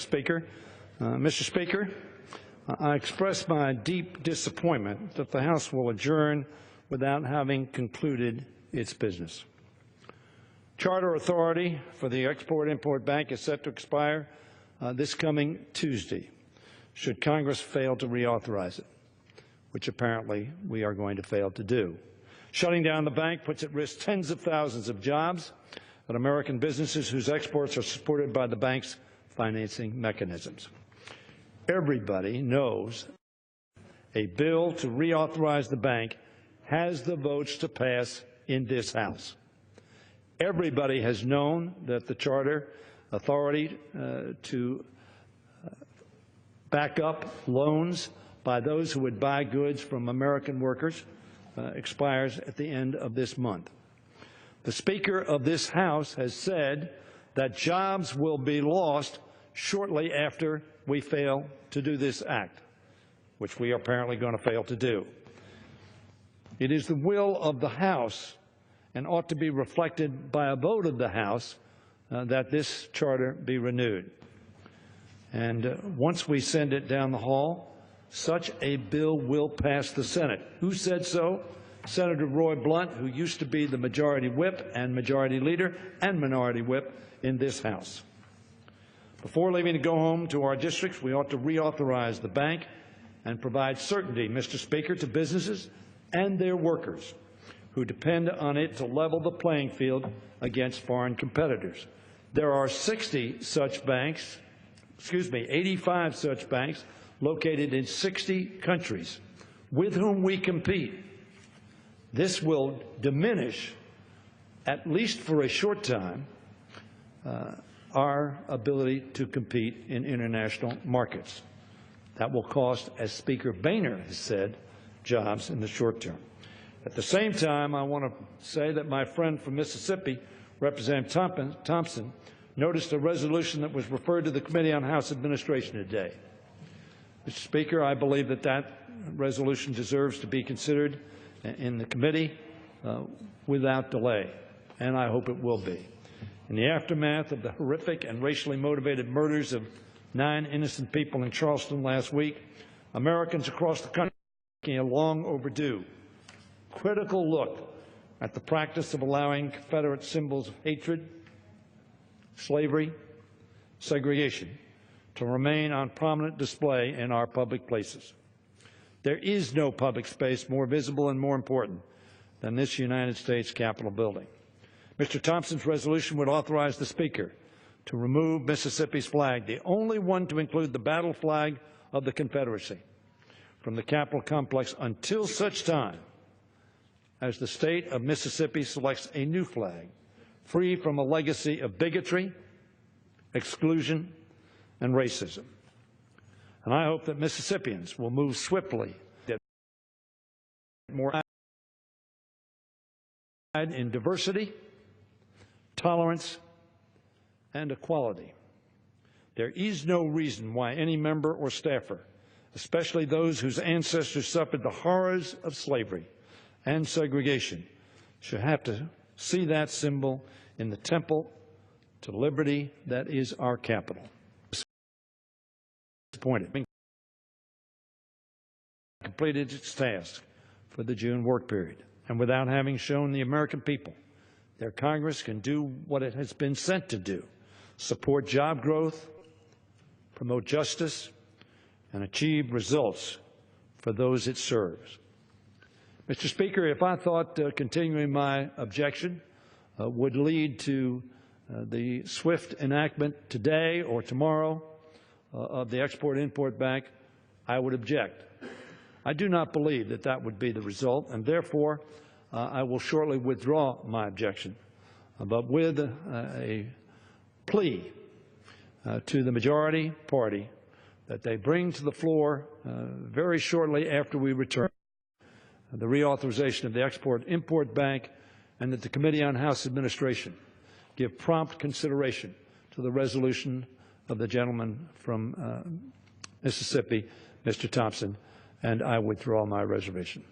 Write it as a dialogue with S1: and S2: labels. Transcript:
S1: Speaker. Mr. Speaker, I express my deep disappointment that the House will adjourn without having concluded its business. Charter authority for the Export-Import Bank is set to expire this coming Tuesday, should Congress fail to reauthorize it, which apparently we are going to fail to do. Shutting down the bank puts at risk tens of thousands of jobs at American businesses whose exports are supported by the bank's financing mechanisms. Everybody knows a bill to reauthorize the bank has the votes to pass in this House. Everybody has known that the charter authority to back up loans by those who would buy goods from American workers expires at the end of this month. The Speaker of this House has said that jobs will be lost shortly after we fail to do this act, which we are apparently going to fail to do. It is the will of the House and ought to be reflected by a vote of the House that this charter be renewed. And once we send it down the hall, such a bill will pass the Senate. Who said so? Senator Roy Blunt, who used to be the Majority Whip and Majority Leader and Minority Whip in this House. Before leaving to go home to our districts, we ought to reauthorize the bank and provide certainty, Mr. Speaker, to businesses and their workers who depend on it to level the playing field against foreign competitors. There are 85 such banks located in 60 countries with whom we compete. This will diminish, at least for a short time, our ability to compete in international markets. That will cost, as Speaker Boehner has said, jobs in the short term. At the same time, I want to say that my friend from Mississippi, Representative Thompson, noticed a resolution that was referred to the Committee on House Administration today. Mr. Speaker, I believe that that resolution deserves to be considered in the committee without delay, and I hope it will be. In the aftermath of the horrific and racially motivated murders of 9 innocent people in Charleston last week, Americans across the country are taking a long overdue, critical look at the practice of allowing Confederate symbols of hatred, slavery, segregation to remain on prominent display in our public places. There is no public space more visible and more important than this United States Capitol building. Mr. Thompson's resolution would authorize the Speaker to remove Mississippi's flag, the only one to include the battle flag of the Confederacy, from the Capitol complex until such time as the state of Mississippi selects a new flag, free from a legacy of bigotry, exclusion, and racism. And I hope that Mississippians will move swiftly to more in diversity, tolerance, and equality. There is no reason why any member or staffer, especially those whose ancestors suffered the horrors of slavery and segregation, should have to see that symbol in the temple to liberty that is our capital. Disappointed. Completed its task for the June work period, and without having shown the American people their Congress can do what it has been sent to do: support job growth, promote justice, and achieve results for those it serves. Mr. Speaker, if I thought continuing my objection would lead to the swift enactment today or tomorrow of the Export-Import Bank, I would object. I do not believe that that would be the result, and therefore I will shortly withdraw my objection, but with a plea to the majority party that they bring to the floor very shortly after we return the reauthorization of the Export-Import Bank, and that the Committee on House Administration give prompt consideration to the resolution of the gentleman from Mississippi, Mr. Thompson, and I withdraw my reservation.